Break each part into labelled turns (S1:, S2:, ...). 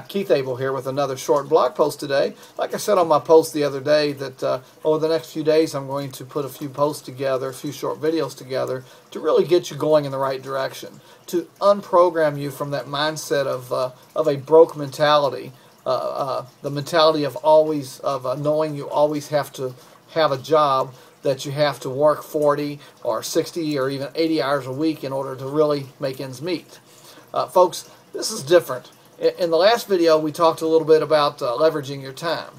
S1: Keith Abell here with another short blog post today. Like I said on my post the other day that over the next few days I'm going to put a few posts together, a few short videos together to really get you going in the right direction, to unprogram you from that mindset of a broke mentality, the mentality of knowing you always have to have a job, that you have to work 40 or 60 or even 80 hours a week in order to really make ends meet. Folks, this is different. In the last video, we talked a little bit about leveraging your time.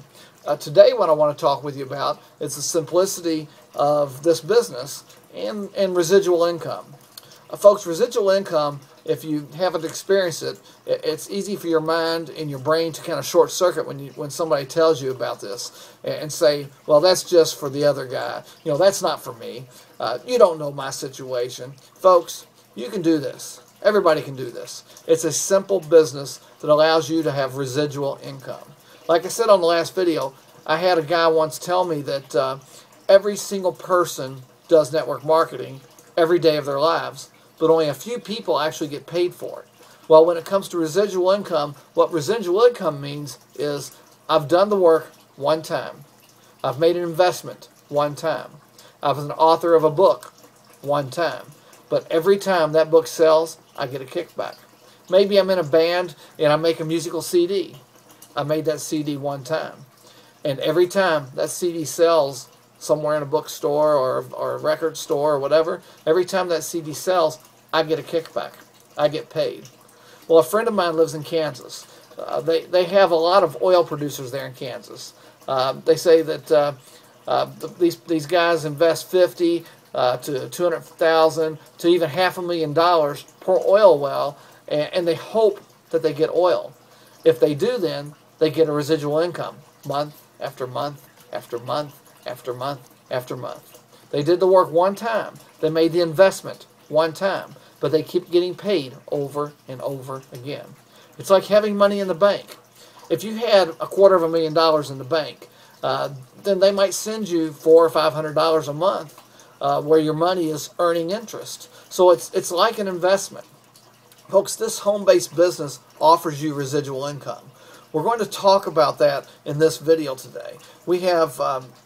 S1: Today, what I want to talk with you about is the simplicity of this business and residual income. Folks, residual income, if you haven't experienced it, it's easy for your mind and your brain to kind of short circuit when somebody tells you about this and say, well, that's just for the other guy. You know, that's not for me. You don't know my situation. Folks, you can do this. Everybody can do this. It's a simple business that allows you to have residual income. Like I said on the last video, I had a guy once tell me that every single person does network marketing every day of their lives, but only a few people actually get paid for it. Well, when it comes to residual income, what residual income means is I've done the work one time. I've made an investment one time. I was an author of a book one time. But every time that book sells, I get a kickback. Maybe I'm in a band and I make a musical CD. I made that CD one time. And every time that CD sells somewhere in a bookstore or a record store or whatever, every time that CD sells, I get a kickback. I get paid. Well, a friend of mine lives in Kansas. They have a lot of oil producers there in Kansas. They say that these guys invest 50 to 200,000 to even $500,000 per oil well, and they hope that they get oil. If they do, then they get a residual income month after month after month after month after month. They did the work one time. They made the investment one time, but they keep getting paid over and over again. It's like having money in the bank. If you had $250,000 in the bank, then they might send you $400 or $500 a month where your money is earning interest. So it's like an investment. Folks, this home-based business offers you residual income. We're going to talk about that in this video today. We have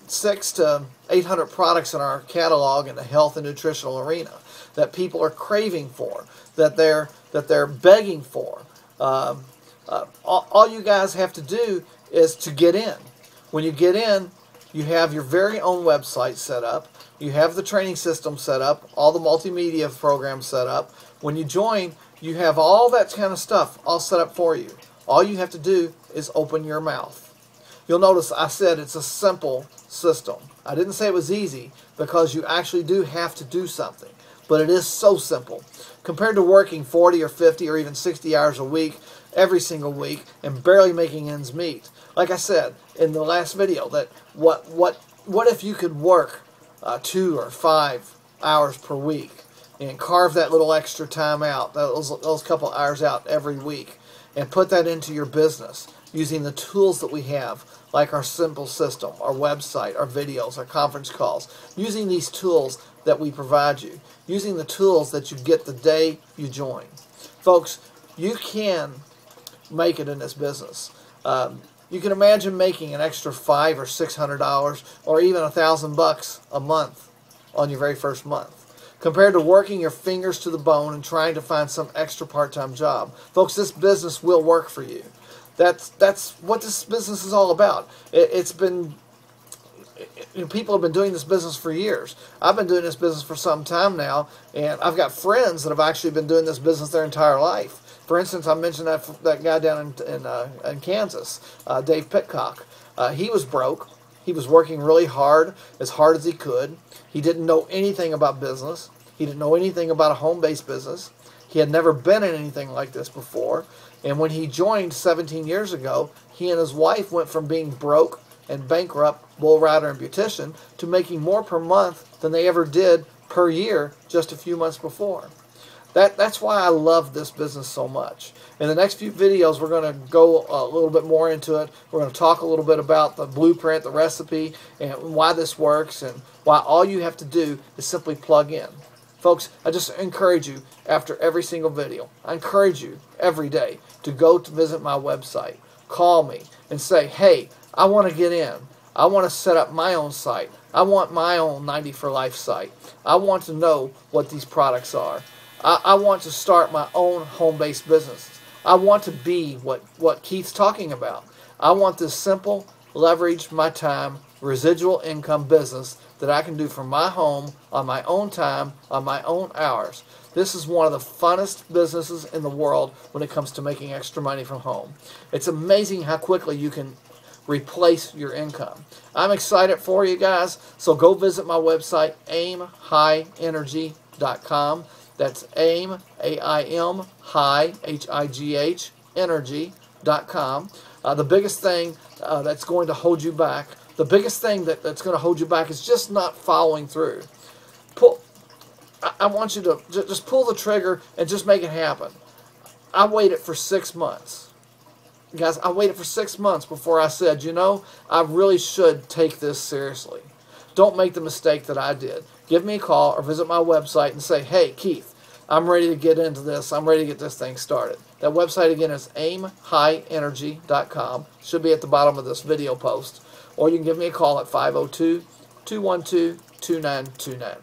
S1: 600 to 800 products in our catalog in the health and nutritional arena that people are craving for, that they're begging for. All you guys have to do is to get in. When you get in, you have your very own website set up. You have the training system set up, all the multimedia programs set up. When you join, you have all that kind of stuff all set up for you. All you have to do is open your mouth. You'll notice I said it's a simple system. I didn't say it was easy because you actually do have to do something. But it is so simple. Compared to working 40 or 50 or even 60 hours a week, every single week, and barely making ends meet. Like I said in the last video, that what if you could work 2 or 5 hours per week and carve that little extra time out, those couple hours out every week, and put that into your business using the tools that we have, like our simple system, our website, our videos, our conference calls, using these tools that we provide you, using the tools that you get the day you join. Folks, you can make it in this business. You can imagine making an extra $500 or $600 or even $1,000 a month on your very first month, compared to working your fingers to the bone and trying to find some extra part-time job. Folks, this business will work for you. That's what this business is all about. People have been doing this business for years. I've been doing this business for some time now, and I've got friends that have actually been doing this business their entire life. For instance, I mentioned that guy down in Kansas, Dave Pitcock. He was broke. He was working really hard as he could. He didn't know anything about business. He didn't know anything about a home-based business. He had never been in anything like this before. And when he joined 17 years ago, he and his wife went from being broke and bankrupt, bull rider and beautician, to making more per month than they ever did per year just a few months before. That's why I love this business so much. In the next few videos, we're going to go a little bit more into it. We're going to talk a little bit about the blueprint, the recipe, and why this works, and why all you have to do is simply plug in. Folks, I just encourage you after every single video, I encourage you every day to go to visit my website. Call me and say, hey, I want to get in. I want to set up my own site. I want my own 90 for Life site. I want to know what these products are. I want to start my own home-based business. I want to be what Keith's talking about. I want this simple, leverage my time, residual income business that I can do from my home, on my own time, on my own hours. This is one of the funnest businesses in the world when it comes to making extra money from home. It's amazing how quickly you can replace your income. I'm excited for you guys, so go visit my website, aimhighenergy.com. That's aim, A-I-M, high, H-I-G-H, energy.com. The biggest thing that's going to hold you back, the biggest thing that's going to hold you back is just not following through. I want you to just pull the trigger and just make it happen. I waited for 6 months. Guys, I waited for 6 months before I said, you know, I really should take this seriously. Don't make the mistake that I did. Give me a call or visit my website and say, hey, Keith, I'm ready to get into this. I'm ready to get this thing started. That website again is aimhighenergy.com. Should be at the bottom of this video post. Or you can give me a call at 502-212-2929.